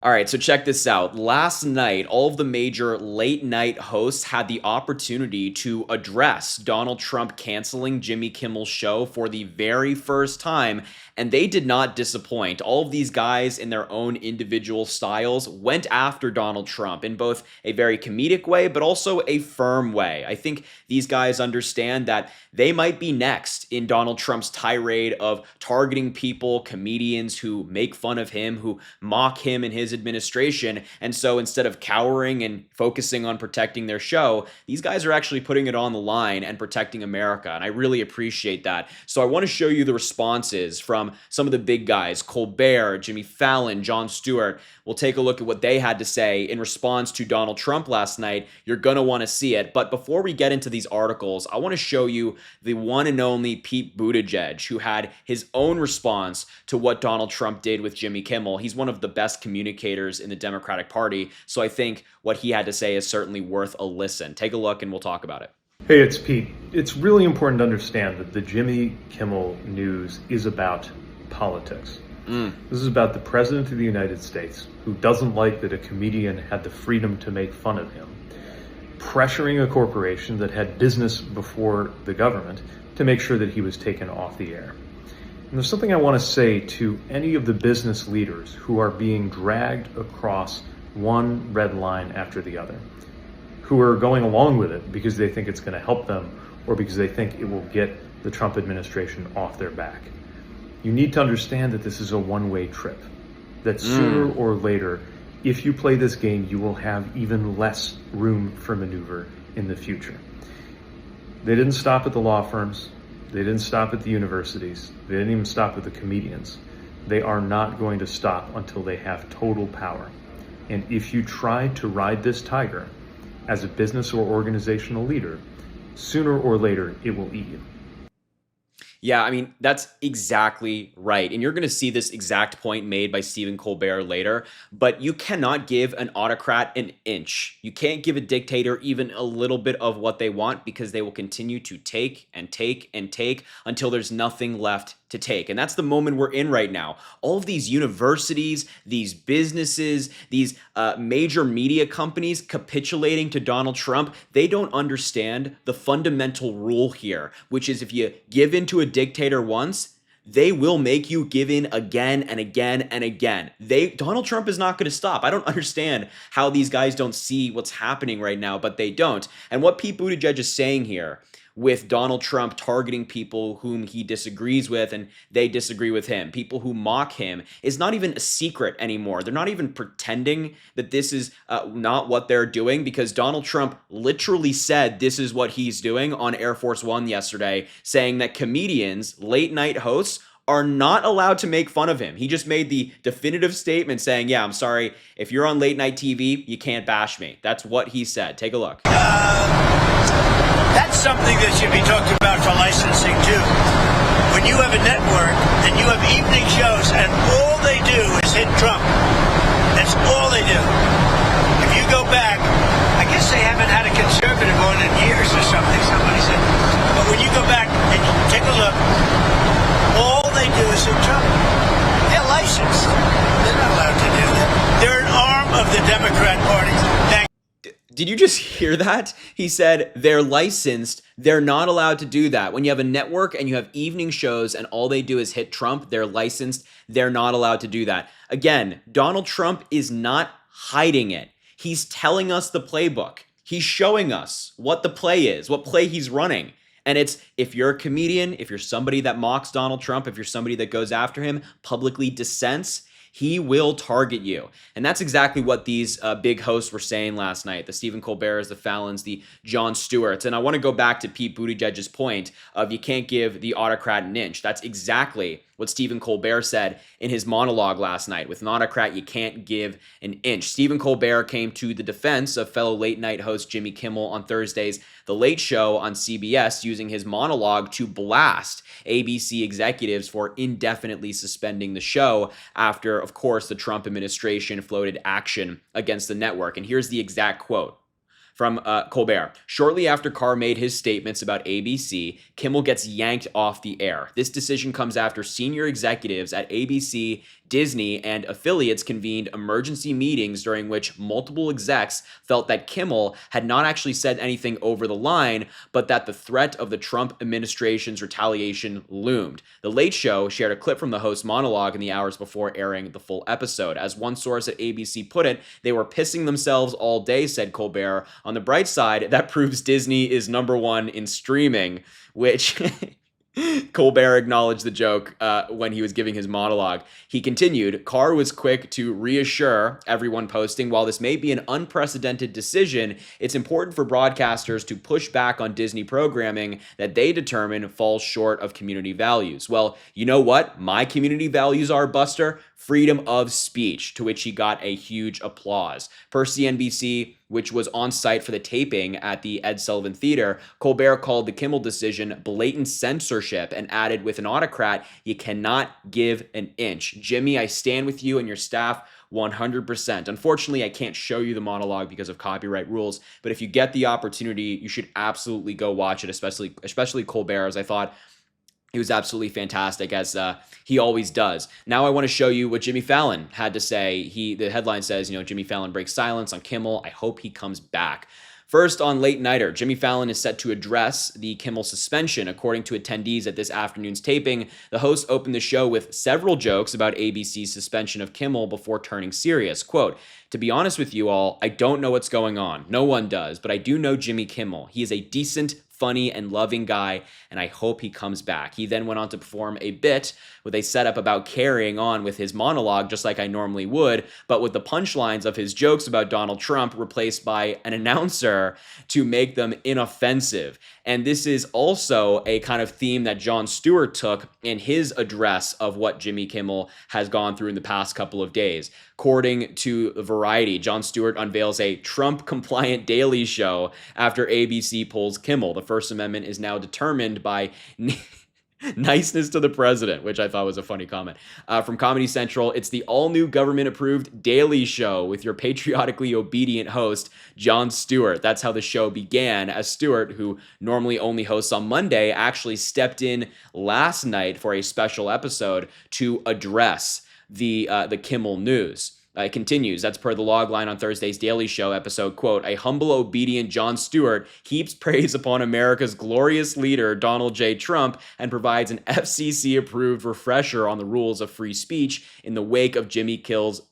All right, so check this out. Last night, all of the major late night hosts had the opportunity to address Donald Trump canceling Jimmy Kimmel's show for the very first time, and they did not disappoint. All of these guys, in their own individual styles, went after Donald Trump in both a very comedic way, but also a firm way. I think these guys understand that they might be next in Donald Trump's tirade of targeting people, comedians who make fun of him, who mock him and his administration. And so instead of cowering and focusing on protecting their show, these guys are actually putting it on the line and protecting America. And I really appreciate that. So I want to show you the responses from some of the big guys: Colbert, Jimmy Fallon, Jon Stewart. We'll take a look at what they had to say in response to Donald Trump last night. You're going to want to see it. But before we get into these articles, I want to show you the one and only Pete Buttigieg, who had his own response to what Donald Trump did with Jimmy Kimmel. He's one of the best communicators in the Democratic Party, so I think what he had to say is certainly worth a listen. Take a look and we'll talk about it. Hey, it's Pete. It's really important to understand that the Jimmy Kimmel news is about politics. This is about the President of the United States, who doesn't like that a comedian had the freedom to make fun of him, pressuring a corporation that had business before the government to make sure that he was taken off the air. And there's something I want to say to any of the business leaders who are being dragged across one red line after the other, who are going along with it because they think it's going to help them or because they think it will get the Trump administration off their back. You need to understand that this is a one-way trip, that sooner or later, if you play this game, you will have even less room for maneuver in the future. They didn't stop at the law firms. They didn't stop at the universities. They didn't even stop at the comedians. They are not going to stop until they have total power. And if you try to ride this tiger as a business or organizational leader, sooner or later, it will eat you. Yeah, I mean, that's exactly right. And you're going to see this exact point made by Stephen Colbert later, but you cannot give an autocrat an inch. You can't give a dictator even a little bit of what they want, because they will continue to take and take and take until there's nothing left to take. And that's the moment we're in right now. All of these universities, these businesses, these major media companies capitulating to Donald Trump, they don't understand the fundamental rule here, which is if you give in to a dictator once, they will make you give in again and again and again. Donald Trump is not going to stop. I don't understand how these guys don't see what's happening right now, but they don't. And what Pete Buttigieg is saying here, with Donald Trump targeting people whom he disagrees with and they disagree with him, people who mock him, is not even a secret anymore. They're not even pretending that this is not what they're doing, because Donald Trump literally said this is what he's doing on Air Force One yesterday, saying that comedians, late night hosts, are not allowed to make fun of him. He just made the definitive statement saying, yeah, I'm sorry, if you're on late night TV, you can't bash me. That's what he said. Take a look. That's something that should be talked about for licensing too. When you have a network and you have evening shows and all they do is hit Trump, that's all they do. If you go back, I guess they haven't had a conservative on in years or something, somebody said. But when you go back and you take a look, all they do is hit Trump. They're licensed. They're not allowed to do that. They're an arm of the Democrat Party. Did you just hear that? He said they're licensed. They're not allowed to do that. When you have a network and you have evening shows and all they do is hit Trump, they're licensed. They're not allowed to do that. Again, Donald Trump is not hiding it. He's telling us the playbook. He's showing us what the play is, what play he's running. And it's, if you're a comedian, if you're somebody that mocks Donald Trump, if you're somebody that goes after him, publicly dissents, he will target you. And that's exactly what these big hosts were saying last night. The Stephen Colberts, the Fallons, the Jon Stewarts. And I want to go back to Pete Buttigieg's point of you can't give the autocrat an inch. That's exactly what Stephen Colbert said in his monologue last night. With an autocrat, you can't give an inch. Stephen Colbert came to the defense of fellow late night host Jimmy Kimmel on Thursday's The Late Show on CBS, using his monologue to blast ABC executives for indefinitely suspending the show after, of course, the Trump administration floated action against the network. And here's the exact quote from Colbert. Shortly after Carr made his statements about ABC, Kimmel gets yanked off the air. This decision comes after senior executives at ABC Disney and affiliates convened emergency meetings during which multiple execs felt that Kimmel had not actually said anything over the line, but that the threat of the Trump administration's retaliation loomed. The Late Show shared a clip from the host's monologue in the hours before airing the full episode. As one source at ABC put it, they were pissing themselves all day, said Colbert. On the bright side, that proves Disney is #1 in streaming, which Colbert acknowledged the joke when he was giving his monologue. He continued, Carr was quick to reassure everyone posting, while this may be an unprecedented decision, it's important for broadcasters to push back on Disney programming that they determine falls short of community values. Well, you know what my community values are, Buster? Freedom of speech, to which he got a huge applause. Per CNBC, which was on site for the taping at the Ed Sullivan Theater, Colbert called the Kimmel decision blatant censorship and added, with an autocrat, you cannot give an inch. Jimmy, I stand with you and your staff 100%. Unfortunately, I can't show you the monologue because of copyright rules, but if you get the opportunity, you should absolutely go watch it, especially Colbert, as I thought he was absolutely fantastic, as he always does. Now I want to show you what Jimmy Fallon had to say. The headline says, Jimmy Fallon breaks silence on Kimmel. I hope he comes back. First, on Late Nighter, Jimmy Fallon is set to address the Kimmel suspension. According to attendees at this afternoon's taping, the host opened the show with several jokes about ABC's suspension of Kimmel before turning serious. Quote, to be honest with you all, I don't know what's going on. No one does, but I do know Jimmy Kimmel. He is a decent, funny, and loving guy, and I hope he comes back. He then went on to perform a bit with a setup about carrying on with his monologue just like I normally would, but with the punchlines of his jokes about Donald Trump replaced by an announcer to make them inoffensive. And this is also a kind of theme that Jon Stewart took in his address of what Jimmy Kimmel has gone through in the past couple of days. According to Variety, Jon Stewart unveils a Trump-compliant daily show after ABC pulls Kimmel. The First Amendment is now determined by niceness to the president, which I thought was a funny comment. From Comedy Central, it's the all-new government-approved Daily Show with your patriotically obedient host, Jon Stewart. That's how the show began, as Stewart, who normally only hosts on Monday, actually stepped in last night for a special episode to address the Kimmel news. It continues, that's per the log line on Thursday's Daily Show episode, quote, a humble, obedient Jon Stewart heaps praise upon America's glorious leader, Donald J. Trump, and provides an FCC-approved refresher on the rules of free speech in the wake of Jimmy Kimmel's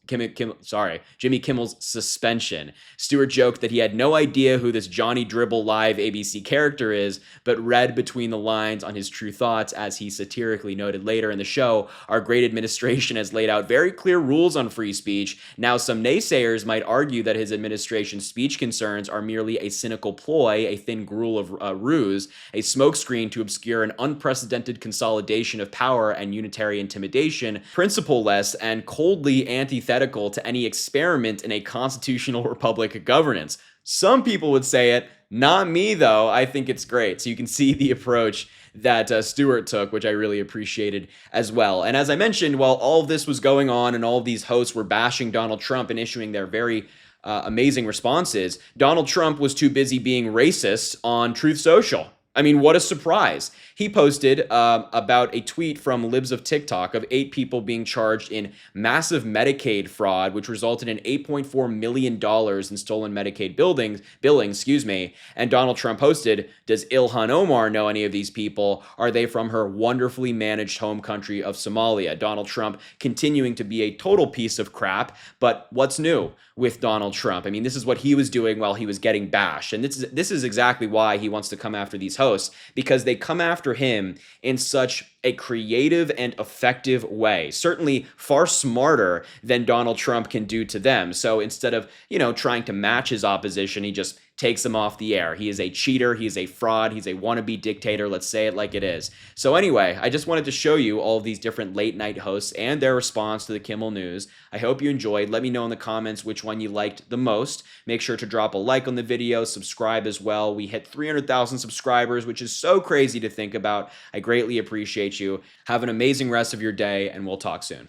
suspension. Stewart joked that he had no idea who this Johnny Dribble live ABC character is, but read between the lines on his true thoughts, as he satirically noted later in the show, our great administration has laid out very clear rules on free speech. Now, some naysayers might argue that his administration's speech concerns are merely a cynical ploy, a thin gruel of ruse, a smokescreen to obscure an unprecedented consolidation of power and unitary intimidation, principle-less and coldly antithetical to any experiment in a constitutional republic governance. Some people would say it, not me though. I think it's great. So you can see the approach that Stewart took, which I really appreciated as well. And as I mentioned, while all of this was going on and all of these hosts were bashing Donald Trump and issuing their very amazing responses, Donald Trump was too busy being racist on Truth Social. I mean, what a surprise. He posted about a tweet from Libs of TikTok of 8 people being charged in massive Medicaid fraud, which resulted in $8.4 million in stolen Medicaid billing, and Donald Trump posted, does Ilhan Omar know any of these people? Are they from her wonderfully managed home country of Somalia? Donald Trump continuing to be a total piece of crap, but what's new with Donald Trump? I mean, this is what he was doing while he was getting bashed, and this is exactly why he wants to come after these hosts, because they come after him in such a creative and effective way, certainly far smarter than Donald Trump can do to them. So instead of, trying to match his opposition, he just takes him off the air. He is a cheater. He is a fraud. He's a wannabe dictator. Let's say it like it is. So anyway, I just wanted to show you all of these different late night hosts and their response to the Kimmel news. I hope you enjoyed. Let me know in the comments which one you liked the most. Make sure to drop a like on the video, subscribe as well. We hit 300,000 subscribers, which is so crazy to think about. I greatly appreciate you. Have an amazing rest of your day, and we'll talk soon.